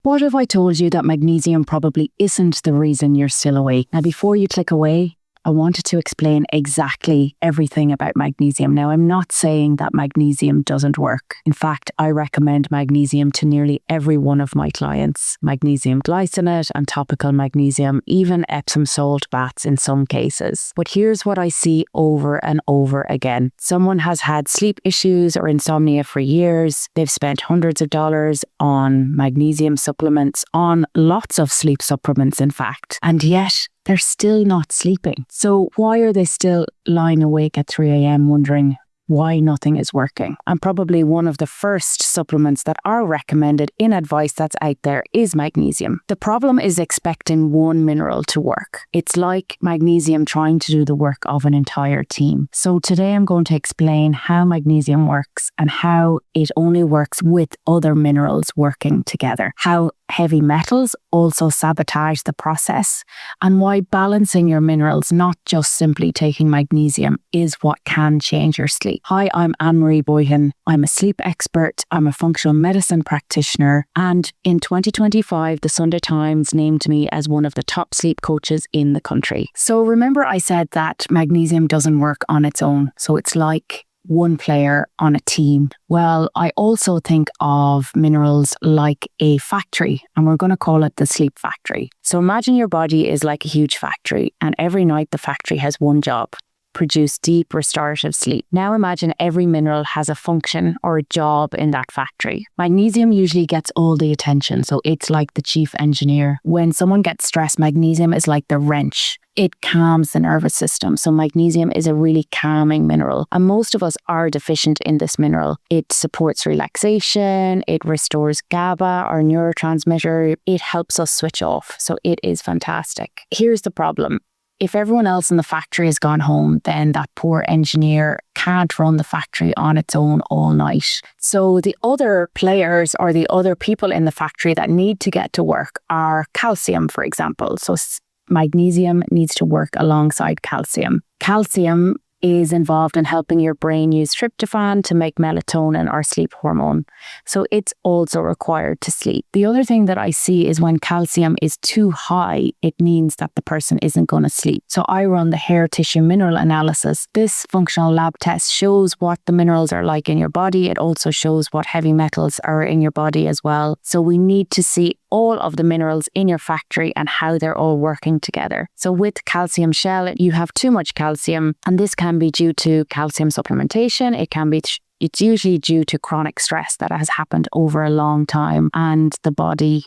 What if I told you that magnesium probably isn't the reason you're still awake? Now, before you click away, I wanted to explain exactly everything about magnesium. Now, I'm not saying that magnesium doesn't work. In fact, I recommend magnesium to nearly every one of my clients. Magnesium glycinate and topical magnesium, even Epsom salt baths in some cases. But here's what I see over and over again. Someone has had sleep issues or insomnia for years. They've spent hundreds of dollars on magnesium supplements, on lots of sleep supplements, in fact. And yet, they're still not sleeping. So why are they still lying awake at 3 a.m. wondering why nothing is working? And probably one of the first supplements that are recommended in advice that's out there is magnesium. The problem is expecting one mineral to work. It's like magnesium trying to do the work of an entire team. So today I'm going to explain how magnesium works and how it only works with other minerals working together. How heavy metals also sabotage the process, and why balancing your minerals, not just simply taking magnesium, is what can change your sleep. Hi, I'm Anne-Marie Boyhan. I'm a sleep expert. I'm a functional medicine practitioner. And in 2025, the Sunday Times named me as one of the top sleep coaches in the country. So remember I said that magnesium doesn't work on its own. So it's like one player on a team. Well, I also think of minerals like a factory, and we're going to call it the sleep factory. So imagine your body is like a huge factory, and every night the factory has one job: produce deep restorative sleep. Now imagine every mineral has a function or a job in that factory. Magnesium usually gets all the attention, so it's like the chief engineer. When someone gets stressed, magnesium is like the wrench. It calms the nervous system. So magnesium is a really calming mineral. And most of us are deficient in this mineral. It supports relaxation. It restores GABA, our neurotransmitter. It helps us switch off. So it is fantastic. Here's the problem. If everyone else in the factory has gone home, then that poor engineer can't run the factory on its own all night. So the other players or the other people in the factory that need to get to work are calcium, for example. So magnesium needs to work alongside calcium. Calcium is involved in helping your brain use tryptophan to make melatonin, our sleep hormone. So it's also required to sleep. The other thing that I see is when calcium is too high, it means that the person isn't going to sleep. So I run the hair tissue mineral analysis. This functional lab test shows what the minerals are like in your body. It also shows what heavy metals are in your body as well. So we need to see all of the minerals in your factory and how they're all working together. So with calcium shell, you have too much calcium, and this can be due to calcium supplementation. It's usually due to chronic stress that has happened over a long time, and the body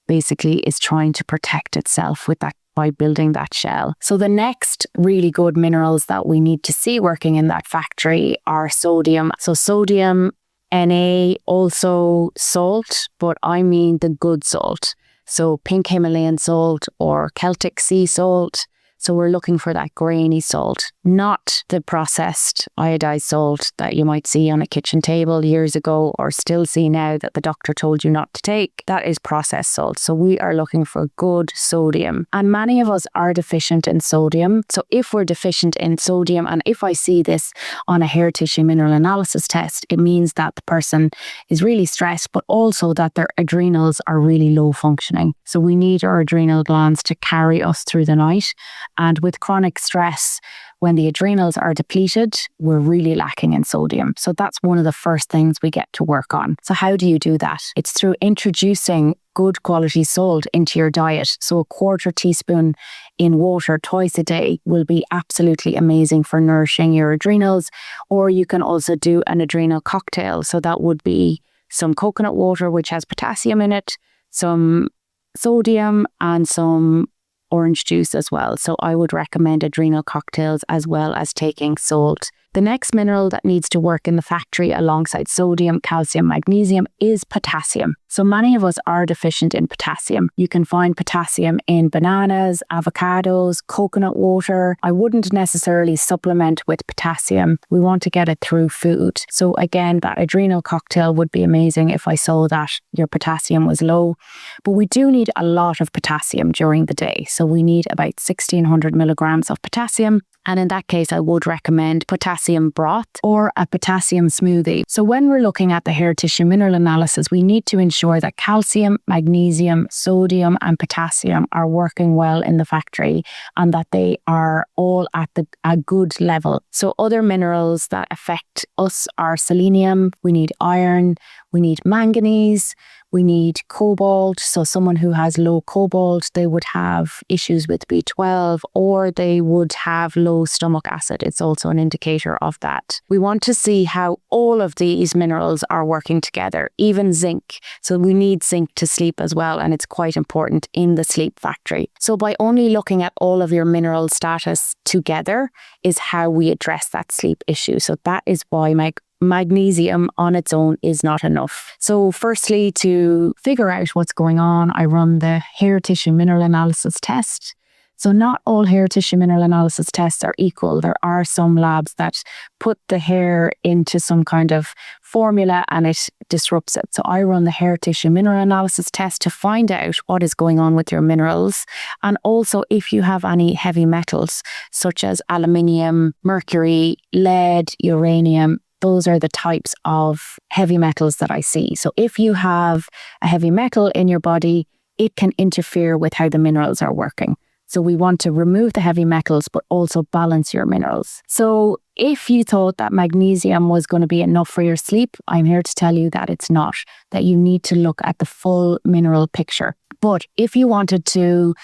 basically is trying to protect itself with that by building that shell. So the next really good minerals that we need to see working in that factory are sodium. So sodium, Na, also salt, but I mean the good salt. So pink Himalayan salt or Celtic sea salt. So we're looking for that grainy salt, not the processed iodized salt that you might see on a kitchen table years ago or still see now that the doctor told you not to take. That is processed salt. So we are looking for good sodium. And many of us are deficient in sodium. So if we're deficient in sodium, and if I see this on a hair tissue mineral analysis test, it means that the person is really stressed, but also that their adrenals are really low functioning. So we need our adrenal glands to carry us through the night. And with chronic stress, when the adrenals are depleted, we're really lacking in sodium. So that's one of the first things we get to work on. So how do you do that? It's through introducing good quality salt into your diet. So a 1/4 teaspoon in water twice a day will be absolutely amazing for nourishing your adrenals. Or you can also do an adrenal cocktail. So that would be some coconut water, which has potassium in it, some sodium, and some orange juice as well. So I would recommend adrenal cocktails as well as taking salt. The next mineral that needs to work in the factory alongside sodium, calcium, magnesium is potassium. So many of us are deficient in potassium. You can find potassium in bananas, avocados, coconut water. I wouldn't necessarily supplement with potassium. We want to get it through food. So again, that adrenal cocktail would be amazing if I saw that your potassium was low. But we do need a lot of potassium during the day. So we need about 1600 milligrams of potassium. And in that case, I would recommend potassium broth or a potassium smoothie. So when we're looking at the hair tissue mineral analysis, we need to ensure that calcium, magnesium, sodium, and potassium are working well in the factory and that they are all at a good level. So other minerals that affect us are selenium, we need iron, we need manganese, we need cobalt. So someone who has low cobalt, they would have issues with B12 or they would have low stomach acid. It's also an indicator of that. We want to see how all of these minerals are working together, even zinc. So we need zinc to sleep as well, and it's quite important in the sleep factory. So by only looking at all of your mineral status together is how we address that sleep issue. So that is why magnesium on its own is not enough. So firstly, to figure out what's going on, I run the hair tissue mineral analysis test. So not all hair tissue mineral analysis tests are equal. There are some labs that put the hair into some kind of formula and it disrupts it. So I run the hair tissue mineral analysis test to find out what is going on with your minerals, and also if you have any heavy metals such as aluminium, mercury, lead, uranium. Those are the types of heavy metals that I see. So if you have a heavy metal in your body, it can interfere with how the minerals are working. So we want to remove the heavy metals, but also balance your minerals. So if you thought that magnesium was going to be enough for your sleep, I'm here to tell you that it's not, that you need to look at the full mineral picture. But if you wanted to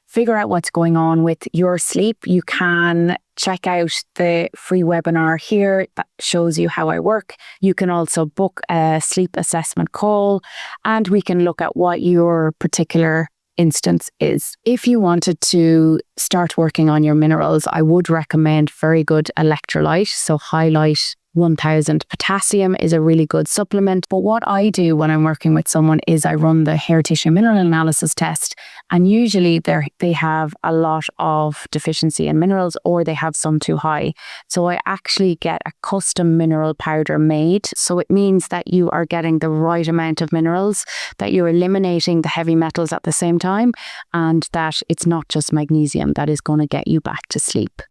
figure out what's going on with your sleep, you can check out the free webinar here that shows you how I work. You can also book a sleep assessment call and we can look at what your particular instance is. If you wanted to start working on your minerals, I would recommend very good electrolyte. So Highlight 1000. Potassium is a really good supplement. But what I do when I'm working with someone is I run the hair tissue mineral analysis test, and usually they have a lot of deficiency in minerals or they have some too high. So I actually get a custom mineral powder made. So it means that you are getting the right amount of minerals, that you're eliminating the heavy metals at the same time, and that it's not just magnesium that is going to get you back to sleep.